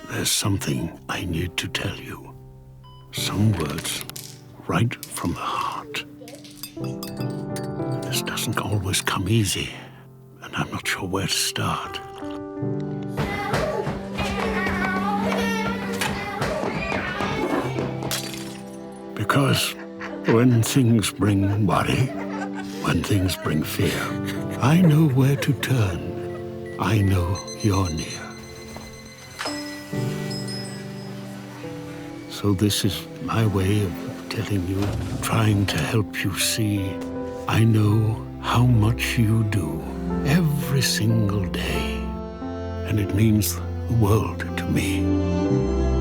There's something I need to tell you. Some words right from the heart. This doesn't always come easy, and I'm not sure where to start. Because when things bring worry, when things bring fear, I know where to turn. I know you're near. So this is my way of telling you, trying to help you see. I know how much you do every single day, and it means the world to me.